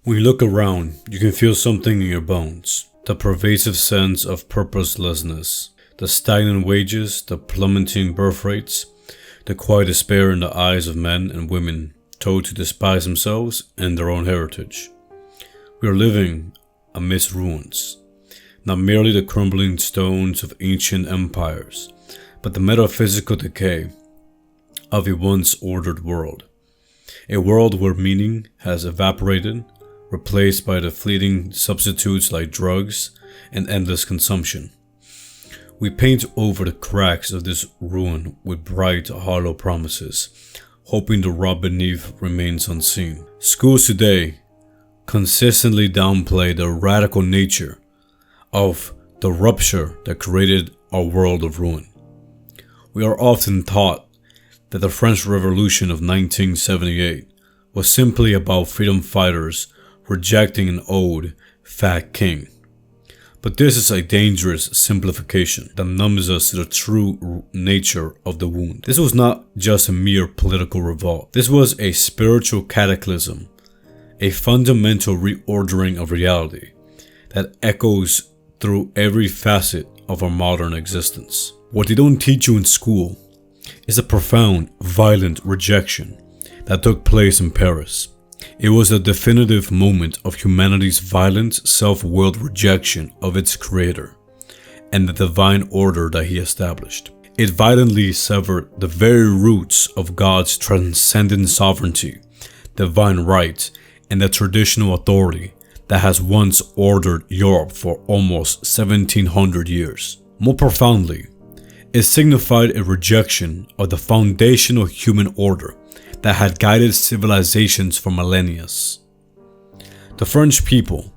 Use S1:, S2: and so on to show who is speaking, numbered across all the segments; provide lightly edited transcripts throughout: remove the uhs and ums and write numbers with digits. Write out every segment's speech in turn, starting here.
S1: When you look around, you can feel something in your bones. The pervasive sense of purposelessness, the stagnant wages, the plummeting birth rates, the quiet despair in the eyes of men and women told to despise themselves and their own heritage. We are living amidst ruins, not merely the crumbling stones of ancient empires, but the metaphysical decay of a once ordered world. A world where meaning has evaporated, replaced by the fleeting substitutes like drugs and endless consumption. We paint over the cracks of this ruin with bright, hollow promises, hoping the rot beneath remains unseen. Schools today consistently downplay the radical nature of the rupture that created our world of ruin. We are often taught that the French Revolution of 1978 was simply about freedom fighters rejecting an old, fat king. But this is a dangerous simplification that numbs us to the true nature of the wound. This was not just a mere political revolt. This was a spiritual cataclysm, a fundamental reordering of reality that echoes through every facet of our modern existence. What they don't teach you in school is a profound, violent rejection that took place in Paris. It was a definitive moment of humanity's violent, self-willed rejection of its creator and the divine order that he established. It violently severed the very roots of God's transcendent sovereignty, divine right, and the traditional authority that has once ordered Europe for almost 1700 years. More profoundly, it signified a rejection of the foundational human order that had guided civilizations for millennia. The French people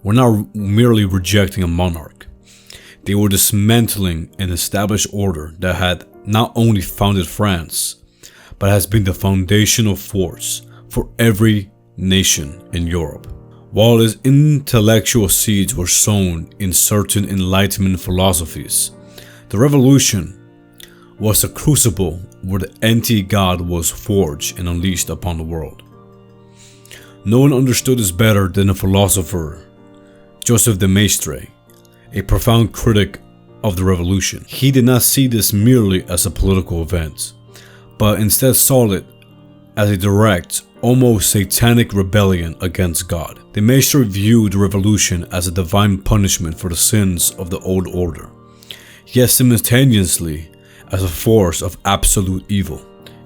S1: were not merely rejecting a monarch. They were dismantling an established order that had not only founded France, but has been the foundational force for every nation in Europe. While its intellectual seeds were sown in certain Enlightenment philosophies, the revolution was a crucible where the anti-God was forged and unleashed upon the world. No one understood this better than the philosopher Joseph de Maistre, a profound critic of the revolution. He did not see this merely as a political event, but instead saw it as a direct, almost satanic rebellion against God. De Maistre viewed the revolution as a divine punishment for the sins of the old order, yet simultaneously as a force of absolute evil,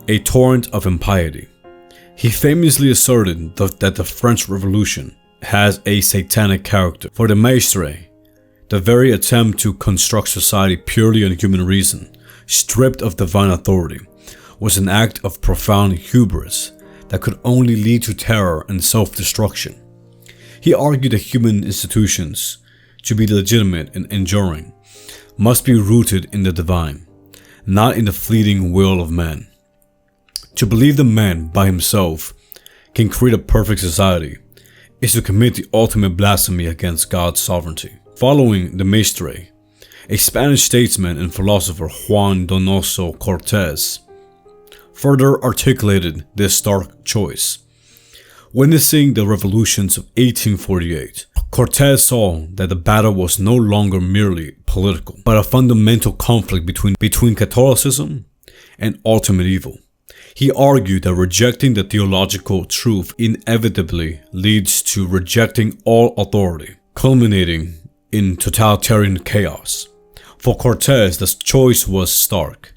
S1: a torrent of impiety. He famously asserted that the French Revolution has a satanic character. For de Maistre, the very attempt to construct society purely on human reason, stripped of divine authority, was an act of profound hubris that could only lead to terror and self-destruction. He argued that human institutions, to be legitimate and enduring, must be rooted in the divine, not in the fleeting will of man. To believe that man by himself can create a perfect society is to commit the ultimate blasphemy against God's sovereignty. Following de Maistre, a Spanish statesman and philosopher, Juan Donoso Cortés, further articulated this stark choice. Witnessing the revolutions of 1848, Cortés saw that the battle was no longer merely political, but a fundamental conflict between Catholicism and ultimate evil. He argued that rejecting the theological truth inevitably leads to rejecting all authority, culminating in totalitarian chaos. For Cortés, the choice was stark: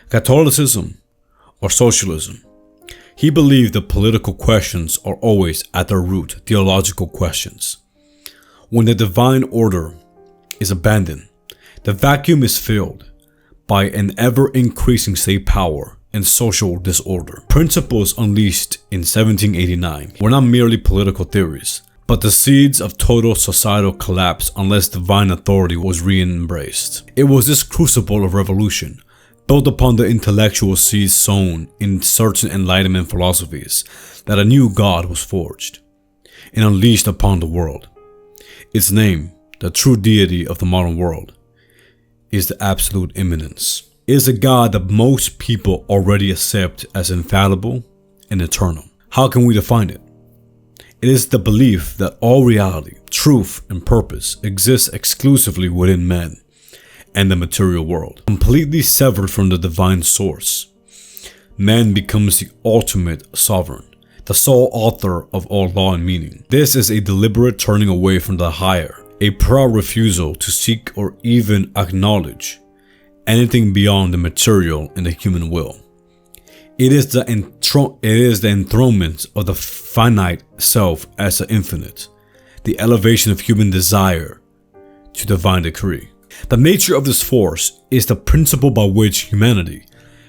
S1: Catholicism or socialism. He believed that political questions are always at their root theological questions. When the divine order is abandoned, the vacuum is filled by an ever-increasing state power and social disorder. Principles unleashed in 1789 were not merely political theories, but the seeds of total societal collapse unless divine authority was re-embraced. It was this crucible of revolution, built upon the intellectual seeds sown in certain Enlightenment philosophies, that a new God was forged and unleashed upon the world. Its name, the true deity of the modern world, is the Absolute Immanence. It is a God that most people already accept as infallible and eternal. How can we define it? It is the belief that all reality, truth, and purpose exists exclusively within man and the material world, completely severed from the divine source. Man becomes the ultimate sovereign, the sole author of all law and meaning. This is a deliberate turning away from the higher, a proud refusal to seek or even acknowledge anything beyond the material and the human will. It is the enthronement of the finite self as the infinite, the elevation of human desire to divine decree. The nature of this force is the principle by which humanity,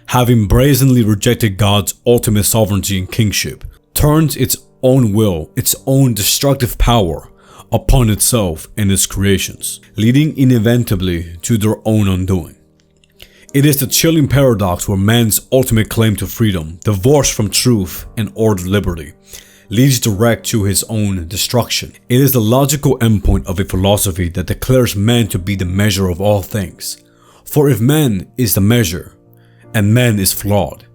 S1: having brazenly rejected God's ultimate sovereignty and kingship, turns its own will, its own destructive power, upon itself and its creations, leading inevitably to their own undoing. It is the chilling paradox where man's ultimate claim to freedom, divorced from truth and ordered liberty, leads direct to his own destruction. It is the logical endpoint of a philosophy that declares man to be the measure of all things. For if man is the measure, and man is flawed,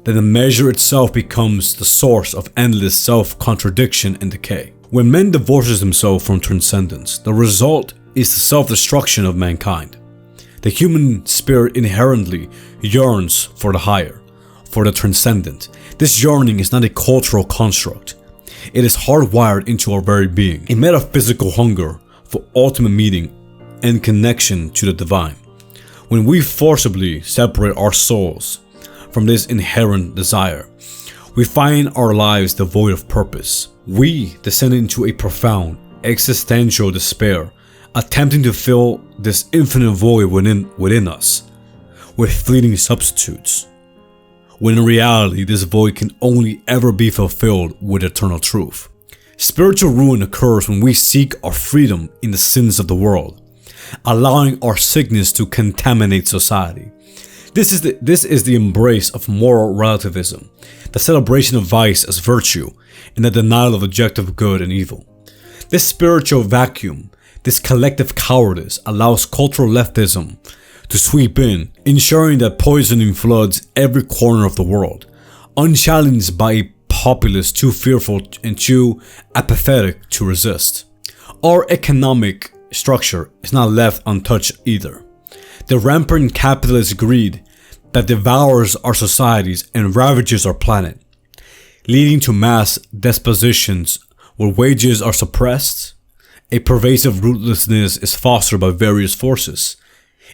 S1: then the measure itself becomes the source of endless self-contradiction and decay. When man divorces himself from transcendence, the result is the self-destruction of mankind. The human spirit inherently yearns for the higher, for the transcendent. This yearning is not a cultural construct. It is hardwired into our very being, a metaphysical hunger for ultimate meaning and connection to the divine. When we forcibly separate our souls from this inherent desire, we find our lives devoid of purpose. We descend into a profound existential despair, attempting to fill this infinite void within us with fleeting substitutes, when in reality this void can only ever be fulfilled with eternal truth. Spiritual ruin occurs when we seek our freedom in the sins of the world, allowing our sickness to contaminate society. This is the embrace of moral relativism, the celebration of vice as virtue, and the denial of objective good and evil. This spiritual vacuum, this collective cowardice, allows cultural leftism to sweep in, ensuring that poisoning floods every corner of the world, unchallenged by a populace too fearful and too apathetic to resist. Our economic structure is not left untouched either. The rampant capitalist greed that devours our societies and ravages our planet, leading to mass dispositions where wages are suppressed. A pervasive ruthlessness is fostered by various forces,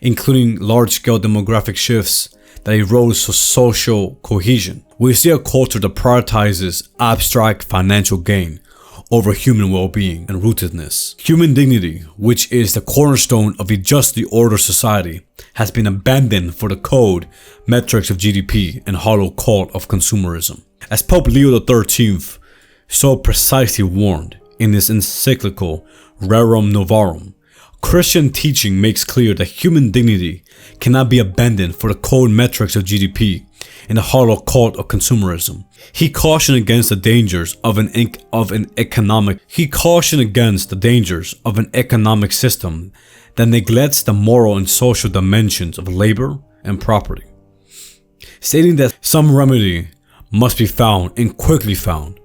S1: including large-scale demographic shifts that erode social cohesion. We see a culture that prioritizes abstract financial gain over human well-being and rootedness. Human dignity, which is the cornerstone of a justly ordered society, has been abandoned for the code, metrics of GDP, and hollow cult of consumerism. As Pope Leo XIII so precisely warned in his encyclical Rerum Novarum, Christian teaching makes clear that human dignity cannot be abandoned for the cold metrics of GDP and the hollow cult of consumerism. He cautioned against the dangers of an economic system that neglects the moral and social dimensions of labor and property, stating that some remedy must be found and quickly found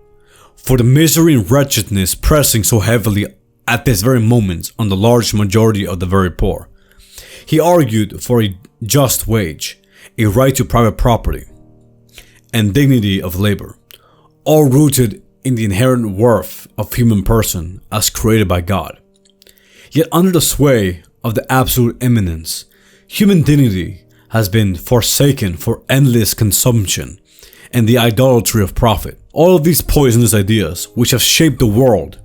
S1: for the misery and wretchedness pressing so heavily at this very moment on the large majority of the very poor. He argued for a just wage, a right to private property, and dignity of labor, all rooted in the inherent worth of human person as created by God. Yet under the sway of the Absolute Immanence, human dignity has been forsaken for endless consumption and the idolatry of profit. All of these poisonous ideas, which have shaped the world,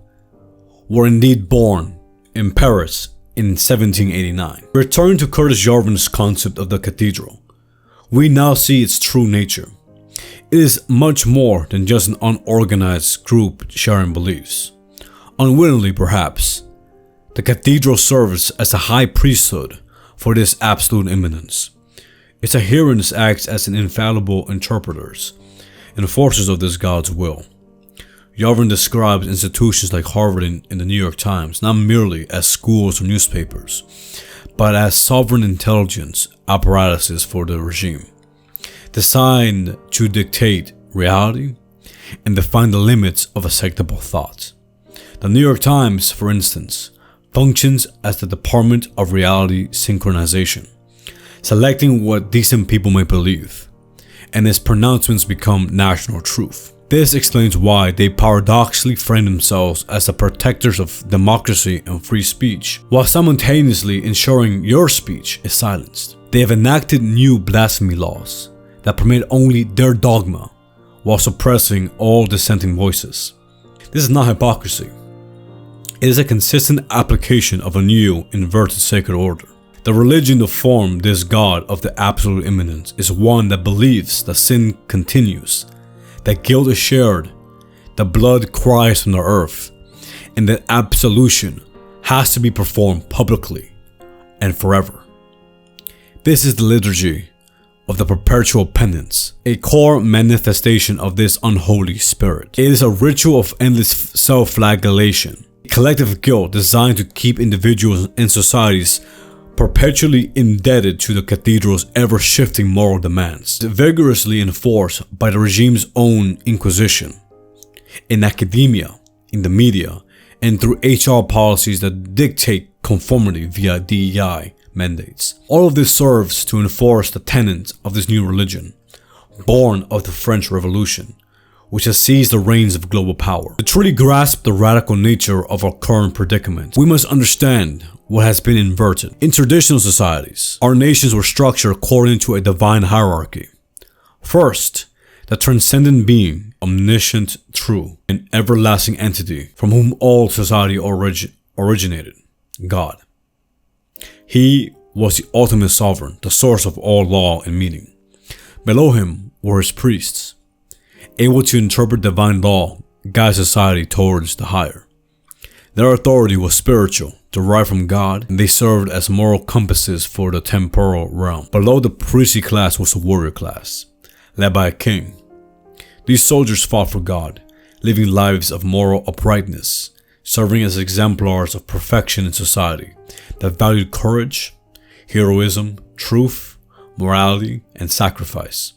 S1: were indeed born in Paris in 1789. Returning to Curtis Yarvin's concept of the Cathedral, we now see its true nature. It is much more than just an unorganized group sharing beliefs. Unwittingly, perhaps, the Cathedral serves as a high priesthood for this absolute immanence. Its adherents act as an infallible interpreters, enforcers of this God's will. Yarvin describes institutions like Harvard and the New York Times not merely as schools or newspapers, but as sovereign intelligence apparatuses for the regime, designed to dictate reality and define the limits of acceptable thought. The New York Times, for instance, functions as the Department of Reality Synchronization, selecting what decent people may believe, and its pronouncements become national truth. This explains why they paradoxically frame themselves as the protectors of democracy and free speech, while simultaneously ensuring your speech is silenced. They have enacted new blasphemy laws that permit only their dogma while suppressing all dissenting voices. This is not hypocrisy. It is a consistent application of a new, inverted sacred order. The religion to form this God of the Absolute Immanence is one that believes that sin continues, that guilt is shared, that blood cries from the earth, and that absolution has to be performed publicly and forever. This is the liturgy of the Perpetual Penance, a core manifestation of this unholy spirit. It is a ritual of endless self-flagellation, a collective guilt designed to keep individuals and societies perpetually indebted to the cathedral's ever-shifting moral demands, vigorously enforced by the regime's own inquisition, in academia, in the media, and through HR policies that dictate conformity via DEI mandates. All of this serves to enforce the tenets of this new religion, born of the French Revolution, which has seized the reins of global power. To truly grasp the radical nature of our current predicament, we must understand what has been inverted. In traditional societies, our nations were structured according to a divine hierarchy. First, the transcendent being, omniscient, true, and everlasting entity from whom all society originated, God. He was the ultimate sovereign, the source of all law and meaning. Below him were his priests, able to interpret divine law, guide society towards the higher. Their authority was spiritual, derived from God, and they served as moral compasses for the temporal realm. Below the priestly class was the warrior class, led by a king. These soldiers fought for God, living lives of moral uprightness, serving as exemplars of perfection in society that valued courage, heroism, truth, morality, and sacrifice.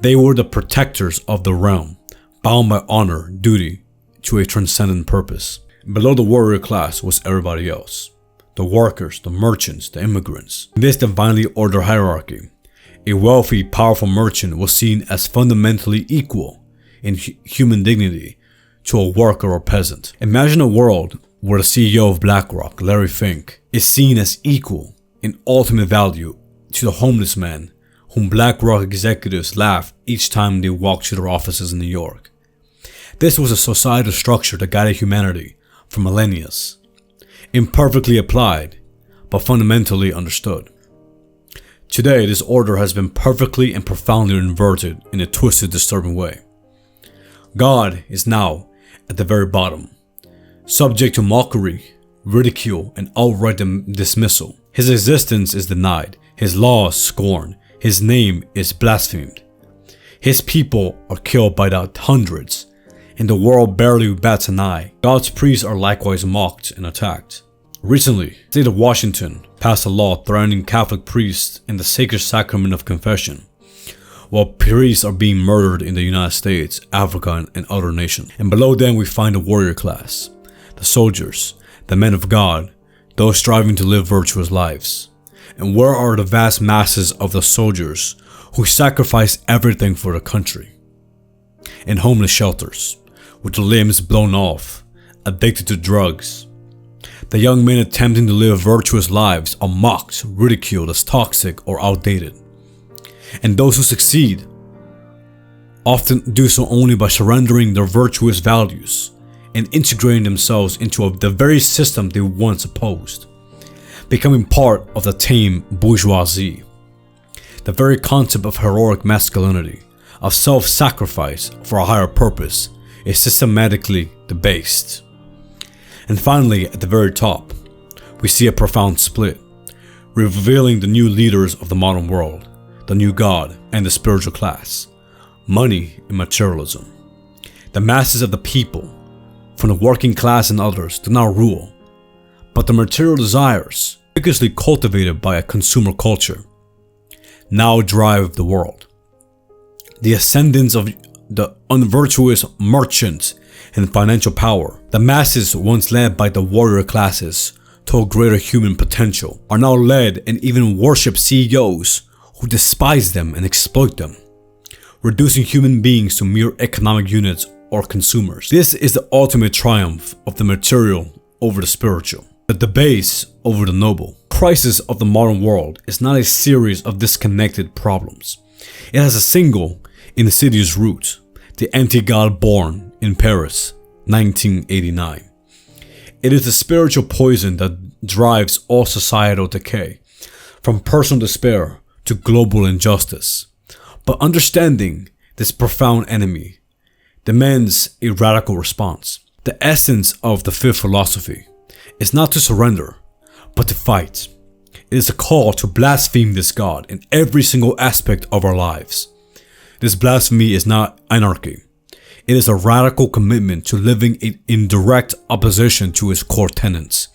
S1: They were the protectors of the realm, bound by honor, duty, to a transcendent purpose. Below the warrior class was everybody else, the workers, the merchants, the immigrants. In this divinely ordered hierarchy, a wealthy, powerful merchant was seen as fundamentally equal in human dignity to a worker or peasant. Imagine a world where the CEO of BlackRock, Larry Fink, is seen as equal in ultimate value to the homeless man whom BlackRock executives laughed each time they walked to their offices in New York. This was a societal structure that guided humanity for millennia, imperfectly applied, but fundamentally understood. Today, this order has been perfectly and profoundly inverted in a twisted, disturbing way. God is now at the very bottom, subject to mockery, ridicule, and outright dismissal. His existence is denied, his laws scorned, his name is blasphemed. His people are killed by the hundreds, and the world barely bats an eye. God's priests are likewise mocked and attacked. Recently, the state of Washington passed a law threatening Catholic priests in the sacred sacrament of confession, while priests are being murdered in the United States, Africa, and other nations. And below them we find the warrior class, the soldiers, the men of God, those striving to live virtuous lives. And where are the vast masses of the soldiers who sacrifice everything for the country? In homeless shelters, with their limbs blown off, addicted to drugs. The young men attempting to live virtuous lives are mocked, ridiculed as toxic or outdated. And those who succeed often do so only by surrendering their virtuous values and integrating themselves into the very system they once opposed, becoming part of the tame bourgeoisie. The very concept of heroic masculinity, of self-sacrifice for a higher purpose, is systematically debased. And finally, at the very top, we see a profound split, revealing the new leaders of the modern world, the new God and the spiritual class, money and materialism. The masses of the people, from the working class and others, do not rule, but the material desires, vigorously cultivated by a consumer culture, now drive the world. The ascendance of the unvirtuous merchant and financial power. The masses, once led by the warrior classes to a greater human potential, are now led and even worship CEOs who despise them and exploit them, reducing human beings to mere economic units or consumers. This is the ultimate triumph of the material over the spiritual, the debase over the noble. The crisis of the modern world is not a series of disconnected problems. It has a single insidious root: the anti-God born in Paris, 1989. It is the spiritual poison that drives all societal decay, from personal despair to global injustice. But understanding this profound enemy demands a radical response. The essence of the fifth philosophy is not to surrender, but to fight. It is a call to blaspheme this God in every single aspect of our lives. This blasphemy is not anarchy. It is a radical commitment to living in direct opposition to its core tenets,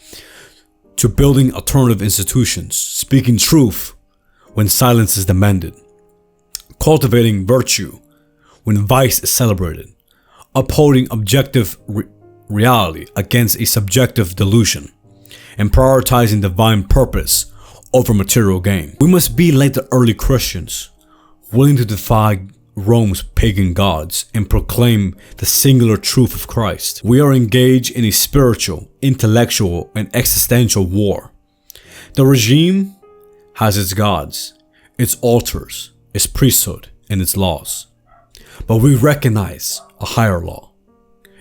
S1: to building alternative institutions, speaking truth when silence is demanded, cultivating virtue when vice is celebrated, upholding objective reality against a subjective delusion, and prioritizing divine purpose over material gain. We must be like the early Christians, willing to defy Rome's pagan gods and proclaim the singular truth of Christ. We are engaged in a spiritual, intellectual, and existential war. The regime has its gods, its altars, its priesthood, and its laws. But we recognize a higher law,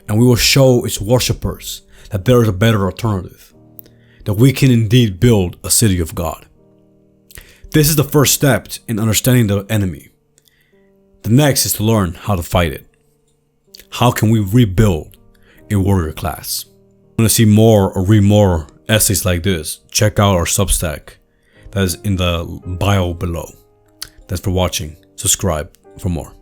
S1: and we will show its worshippers that there is a better alternative, that we can indeed build a city of God. This is the first step in understanding the enemy. The next is to learn how to fight it. How can we rebuild a warrior class? Want to see more or read more essays like this? Check out our Substack. That is in the bio below. Thanks for watching. Subscribe for more.